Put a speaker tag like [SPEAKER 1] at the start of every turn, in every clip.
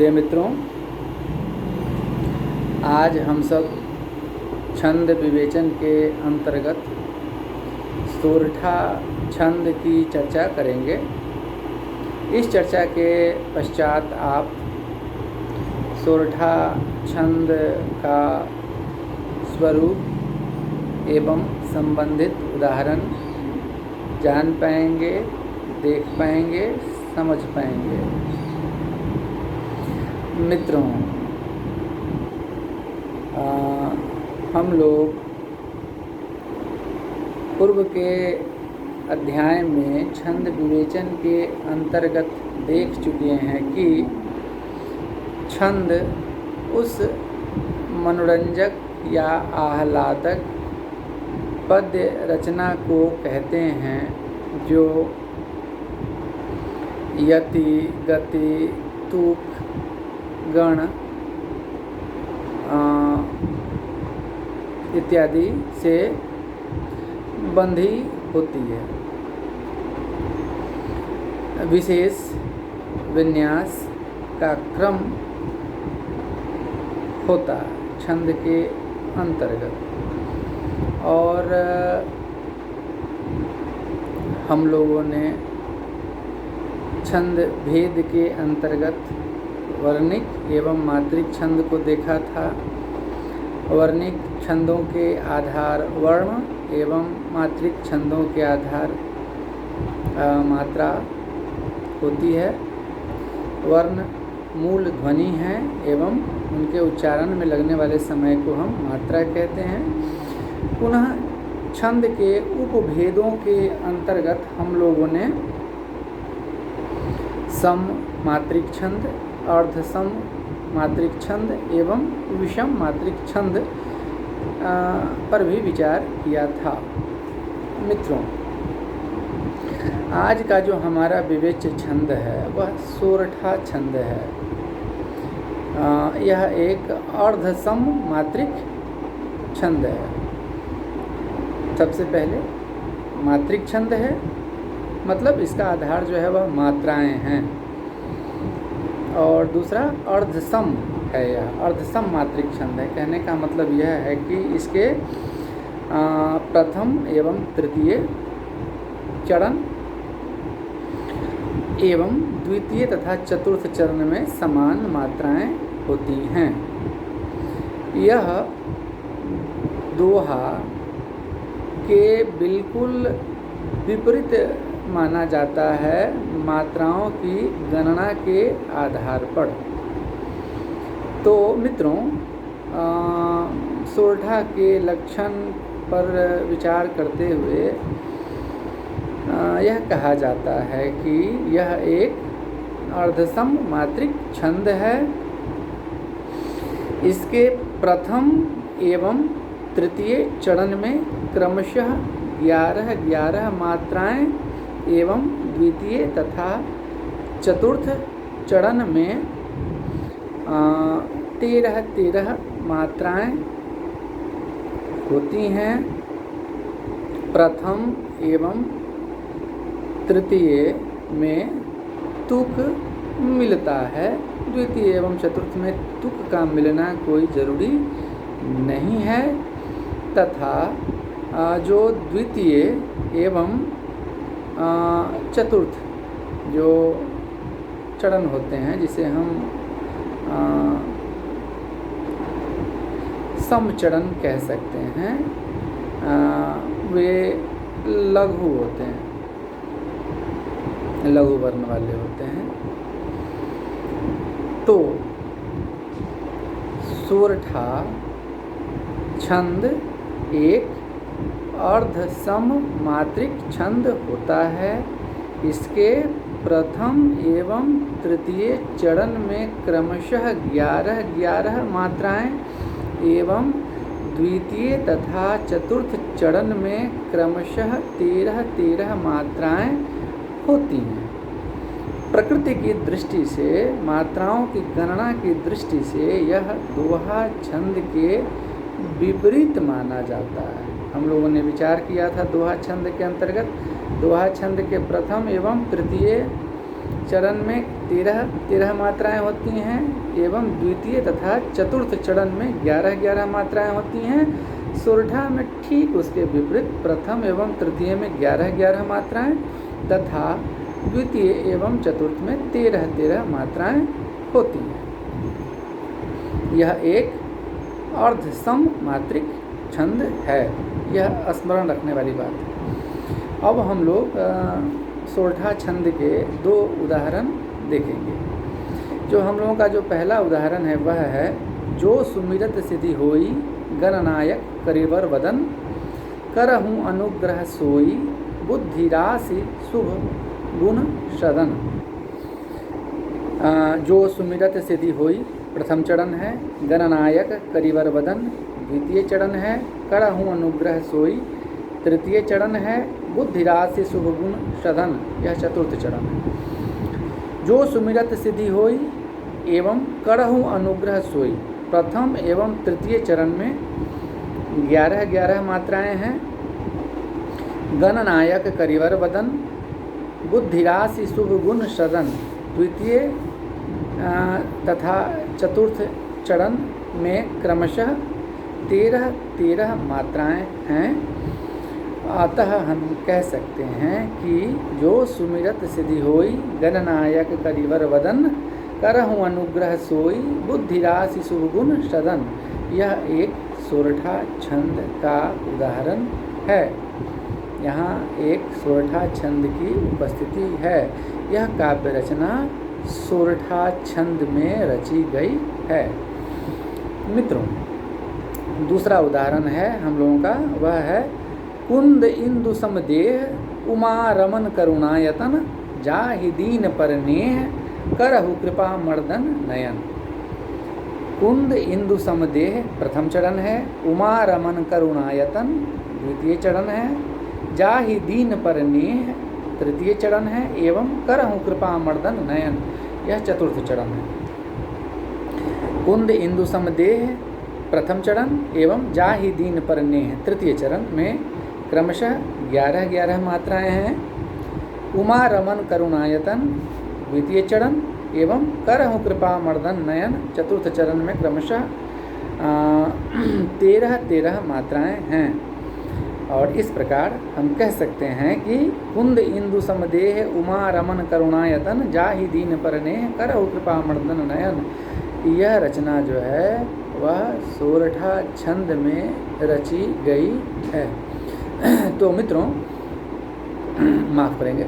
[SPEAKER 1] प्रिय मित्रों, आज हम सब छंद विवेचन के अंतर्गत सोरठा छंद की चर्चा करेंगे। इस चर्चा के पश्चात आप सोरठा छंद का स्वरूप एवं संबंधित उदाहरण जान पाएंगे, देख पाएंगे, समझ पाएंगे। मित्रों, हम लोग पूर्व के अध्याय में छंद विवेचन के अंतर्गत देख चुके हैं कि छंद उस मनोरंजक या आह्लादक पद्य रचना को कहते हैं जो यति, गति, तुक, गण इत्यादि से बंधी होती है। विशेष विन्यास का क्रम होता छंद के अंतर्गत, और हम लोगों ने छंद भेद के अंतर्गत वर्णिक एवं मात्रिक छंद को देखा था। वर्णिक छंदों के आधार वर्ण एवं मात्रिक छंदों के आधार मात्रा होती है। वर्ण मूल ध्वनि है एवं उनके उच्चारण में लगने वाले समय को हम मात्रा कहते हैं। पुनः छंद के उपभेदों के अंतर्गत हम लोगों ने सम मात्रिक छंद, अर्धसम मात्रिक छंद एवं विषम मात्रिक छंद पर भी विचार किया था। मित्रों, आज का जो हमारा विवेच्य छंद है वह सोरठा छंद है। यह एक अर्धसम मात्रिक छंद है। सबसे पहले मात्रिक छंद है, मतलब इसका आधार जो है वह मात्राएं हैं, और दूसरा अर्धसम है। यह अर्धसम मात्रिक छंद है। कहने का मतलब यह है कि इसके प्रथम एवं तृतीय चरण एवं द्वितीय तथा चतुर्थ चरण में समान मात्राएं होती हैं। यह दोहा के बिल्कुल विपरीत माना जाता है मात्राओं की गणना के आधार पर। तो मित्रों, सोरठा के लक्षण पर विचार करते हुए यह कहा जाता है कि यह एक अर्धसम मात्रिक छंद है। इसके प्रथम एवं तृतीय चरण में क्रमशः 11 मात्राएं एवं द्वितीय तथा चतुर्थ चरण में 13 मात्राएं होती हैं। प्रथम एवं तृतीय में तुक मिलता है, द्वितीय एवं चतुर्थ में तुक का मिलना कोई ज़रूरी नहीं है, तथा जो द्वितीय एवं चतुर्थ जो चरण होते हैं, जिसे हम समचरण कह सकते हैं, वे लघु होते हैं, लघु वर्ण वाले होते हैं। तो सोरठा छंद एक अर्धसम मात्रिक छंद होता है। इसके प्रथम एवं तृतीय चरण में क्रमशः 11 मात्राएं एवं द्वितीय तथा चतुर्थ चरण में क्रमशः 13 मात्राएं होती हैं। प्रकृति की दृष्टि से, मात्राओं की गणना की दृष्टि से यह दोहा छंद के विपरीत माना जाता है। हम लोगों ने विचार किया था दोहा छंद के अंतर्गत। दोहा छंद के प्रथम एवं तृतीय चरण में 13 मात्राएं होती हैं एवं द्वितीय तथा चतुर्थ चरण में 11 मात्राएं होती हैं। सोरठा में ठीक उसके विपरीत प्रथम एवं तृतीय में 11 मात्राएं तथा द्वितीय एवं चतुर्थ में 13 मात्राएं होती हैं। यह एक अर्धसम मात्रिक छंद है, यह स्मरण रखने वाली बात है। अब हम लोग सोरठा छंद के 2 उदाहरण देखेंगे। जो हम लोगों का जो पहला उदाहरण है वह है, जो सुमिरत सिद्धि होई गणनायक करिवर वदन, करहूँ अनुग्रह सोई बुद्धि राशि शुभ गुण सदन। जो सुमिरत सिद्धि होई प्रथम चरण है, गणनायक करिवर वदन द्वितीय चरण है, करहूँ अनुग्रह सोई तृतीय चरण है, बुद्धि राशि शुभ गुण सदन यह चतुर्थ चरण है। जो सुमिरत सिद्धि होई एवं करहूँ अनुग्रह सोई प्रथम एवं तृतीय चरण में 11 मात्राएं हैं। गणनायक करिवर वदन बुद्धि राशि शुभ गुण सदन द्वितीय तथा चतुर्थ चरण में क्रमशः 13 मात्राएं हैं। अतः हम कह सकते हैं कि जो सुमिरत सिद्धि होई गणनायक करिवर वदन, करहूँ अनुग्रह सोई बुद्धि राशि शुभ गुण सदन यह एक सोरठा छंद का उदाहरण है। यहाँ एक सोरठा छंद की उपस्थिति है। यह काव्य रचना सोरठा छंद में रची गई है। मित्रों, दूसरा उदाहरण है हम लोगों का, वह है, कुंद इंदु समदेह उमा रमन करुणायतन, जाहि दीन पर नेह करहु कृपा मर्दन नयन। कुंद इंदु समदेह प्रथम चरण है, उमा रमन करुणायतन द्वितीय चरण है, जाहि दीन पर नेह तृतीय चरण है एवं करहु कृपा मर्दन नयन यह चतुर्थ चरण है। कुंद इंदु समदेह प्रथम चरण एवं जाहि दीन पर नेह तृतीय चरण में क्रमशः 11 मात्राएं हैं। उमा रमन करुणायतन द्वितीय चरण एवं करहु कृपा मर्दन नयन चतुर्थ चरण में क्रमशः 13 मात्राएं हैं। और इस प्रकार हम कह सकते हैं कि कुंद इंदु समदेह उमा रमन करुणायतन जाहि दीन पर नेह करहु कृपा मर्दन नयन यह रचना जो है वह सोरठा छंद में रची गई है। तो मित्रों, माफ़ करेंगे,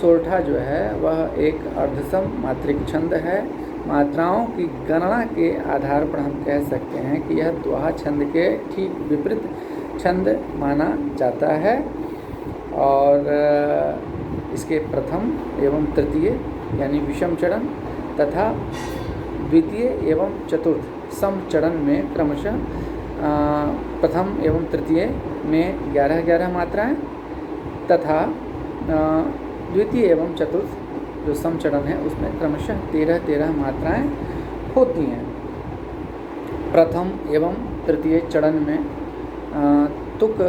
[SPEAKER 1] सोरठा जो है वह एक अर्धसम मात्रिक छंद है। मात्राओं की गणना के आधार पर हम कह सकते हैं कि यह दोहा छंद के ठीक विपरीत छंद माना जाता है और इसके प्रथम एवं तृतीय यानी विषम चरण तथा द्वितीय एवं चतुर्थ सम चरण में क्रमशः प्रथम एवं तृतीय में 11 मात्राएं तथा द्वितीय एवं चतुर्थ जो सम चरण है उसमें क्रमशः 13 मात्राएं होती हैं। प्रथम एवं तृतीय चरण में तुक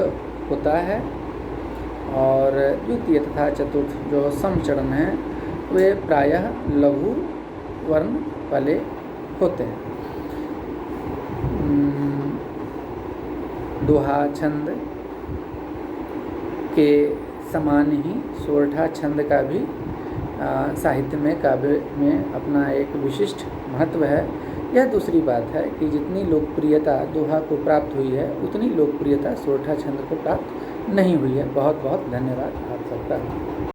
[SPEAKER 1] होता है और द्वितीय तथा चतुर्थ जो सम चरण हैं वे प्रायः लघु वर्ण वाले होते हैं। दोहा छंद के समान ही सोरठा छंद का भी साहित्य में काव्य में अपना एक विशिष्ट महत्व है। यह दूसरी बात है कि जितनी लोकप्रियता दोहा को प्राप्त हुई है उतनी लोकप्रियता सोरठा छंद को प्राप्त नहीं हुई है। बहुत बहुत धन्यवाद आप सबका।